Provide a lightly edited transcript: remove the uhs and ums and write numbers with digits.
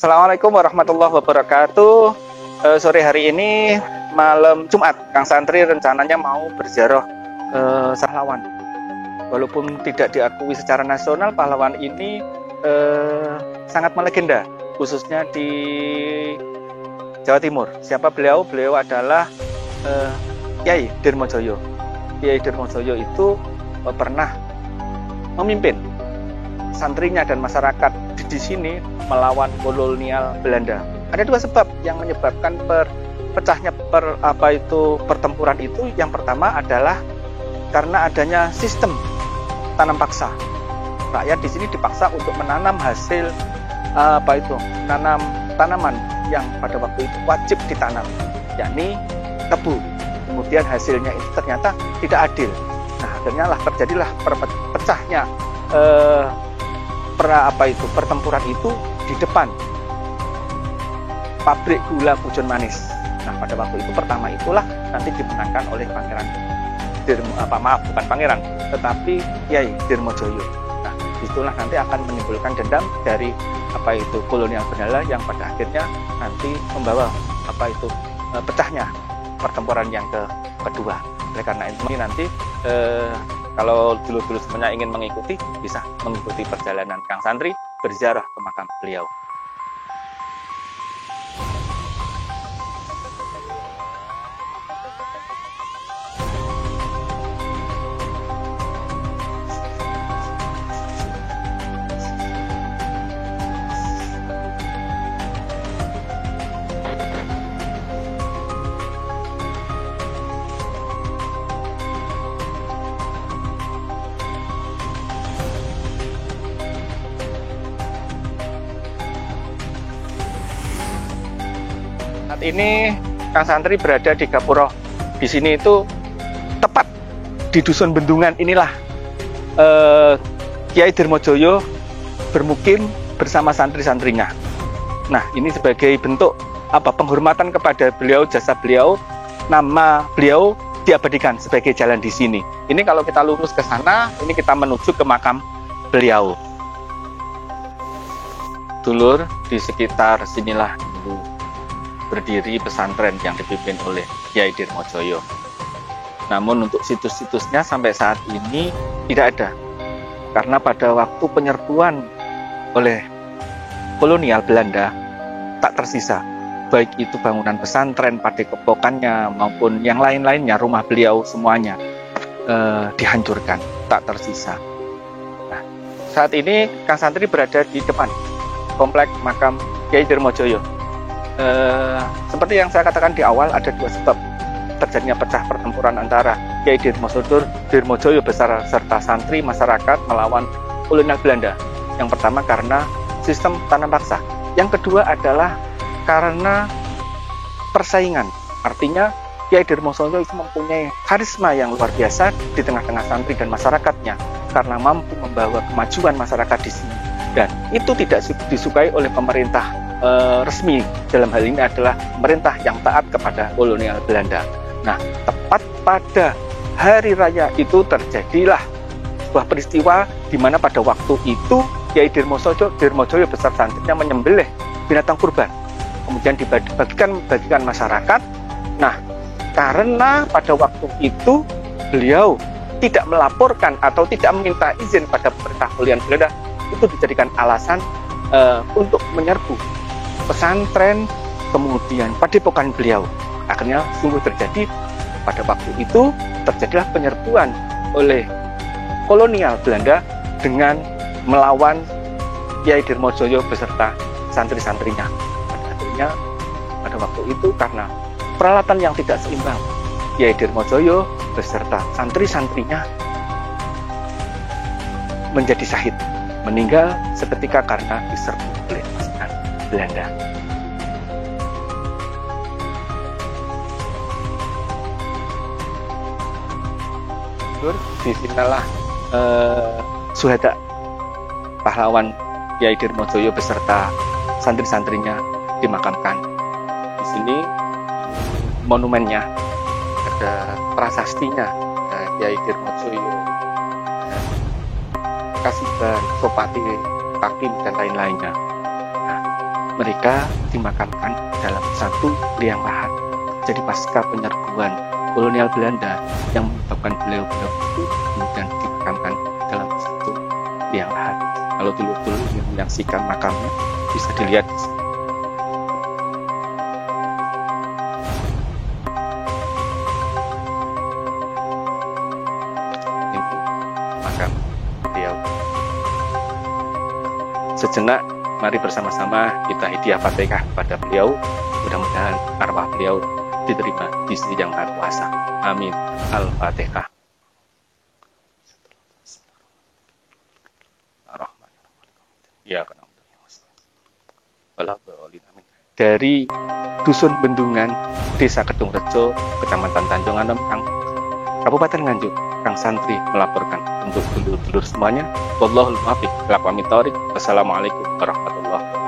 Assalamualaikum warahmatullahi wabarakatuh. Sore hari ini malam Jumat, Kang Santri rencananya mau berziarah Pahlawan. Walaupun tidak diakui secara nasional, pahlawan ini sangat melegenda, khususnya di Jawa Timur. Siapa beliau? Beliau adalah Kiai Dirmojoyo. Kiai Dirmojoyo itu pernah memimpin santrinya dan masyarakat di sini melawan kolonial Belanda. Ada dua sebab yang menyebabkan pecahnya pertempuran itu. Yang pertama adalah karena adanya sistem tanam paksa. Rakyat di sini dipaksa untuk menanam hasil menanam tanaman yang pada waktu itu wajib ditanam, yakni tebu. Kemudian hasilnya itu ternyata tidak adil. Nah, akhirnya terjadilah pecahnya pertempuran itu di depan pabrik gula Pujon Manis. Nah, pada waktu itu pertama itulah nanti dimenangkan oleh bukan pangeran, tetapi Kiai Dirmojoyo. Nah, itulah nanti akan menimbulkan dendam dari kolonial Belanda yang pada akhirnya nanti membawa pecahnya pertempuran yang kedua. Oleh karena itu nanti kalau dulu-dulu semuanya ingin mengikuti, bisa mengikuti perjalanan Kang Santri berziarah ke makam beliau. Saat ini Kang Santri berada di Gapura. Di sini itu tepat di Dusun Bendungan inilah Kiai Dirmojoyo bermukim bersama santri-santrinya. Nah, ini sebagai bentuk penghormatan kepada beliau, jasa beliau, nama beliau diabadikan sebagai jalan di sini. Ini kalau kita lurus ke sana, ini kita menuju ke makam beliau. Dulur, di sekitar sinilah dulu berdiri pesantren yang dipimpin oleh Kiai Dirmojoyo. Namun untuk situs-situsnya sampai saat ini tidak ada. Karena pada waktu penyerbuan oleh kolonial Belanda tak tersisa. Baik itu bangunan pesantren, padepokannya maupun yang lain-lainnya, rumah beliau semuanya dihancurkan, tak tersisa. Nah, saat ini Kang Santri berada di depan komplek makam Kiai Dirmojoyo. Seperti yang saya katakan di awal, ada dua sebab terjadinya pecah pertempuran antara Kiai Dirmojoyo beserta santri masyarakat melawan kolonial Belanda. Yang pertama karena sistem tanam paksa. Yang kedua adalah karena persaingan. Artinya Kiai Dirmojoyo itu mempunyai karisma yang luar biasa di tengah-tengah santri dan masyarakatnya karena mampu membawa kemajuan masyarakat di sini. Dan itu tidak disukai oleh pemerintah resmi. Dalam hal ini adalah pemerintah yang taat kepada kolonial Belanda. Nah, tepat pada hari raya itu terjadilah sebuah peristiwa di mana pada waktu itu Kiai Dirmojoyo besar santrinya menyembelih binatang kurban, kemudian dibagikan masyarakat. Nah, karena pada waktu itu beliau tidak melaporkan atau tidak meminta izin pada pemerintah kolonial Belanda, itu dijadikan alasan untuk menyerbu pesantren, kemudian padepokan beliau. Akhirnya sungguh terjadi pada waktu itu terjadilah penyerbuan oleh kolonial Belanda dengan melawan Kiai Dirmojoyo beserta santri-santrinya. Akhirnya pada waktu itu karena peralatan yang tidak seimbang, Kiai Dirmojoyo beserta santri-santrinya menjadi syahid, meninggal seketika karena diserbu oleh pasukan Belanda. Di sinilah syuhada pahlawan Kiai Dirmojoyo beserta santri-santrinya dimakamkan. Di sini monumennya ada prasastinya, ada Kiai Dirmojoyo, Kasiban, Sopati, Hakim, dan lain-lainnya. Nah, mereka dimakamkan dalam satu liang lahat. Jadi pasca penyerbuan kolonial Belanda yang menyebabkan beliau-beliau itu kemudian dimakamkan dalam satu liang lahat. Kalau dulu ingin menyaksikan makamnya, bisa dilihat di sini. Ini makam beliau. Sejenak, mari bersama-sama kita hadiah Fatihah kepada beliau. Mudah-mudahan arwah beliau diterima di sisi yang Maha Kuasa. Amin. Al-Fatihah. Dari Dusun Bendungan, Desa Kedung Rejo, Kecamatan Tanjung Anom, Kabupaten Nganjuk, Kang Santri melaporkan untuk dulur-dulur semuanya. Wallahul muwaffiq. Wassalamualaikum warahmatullahi wabarakatuh.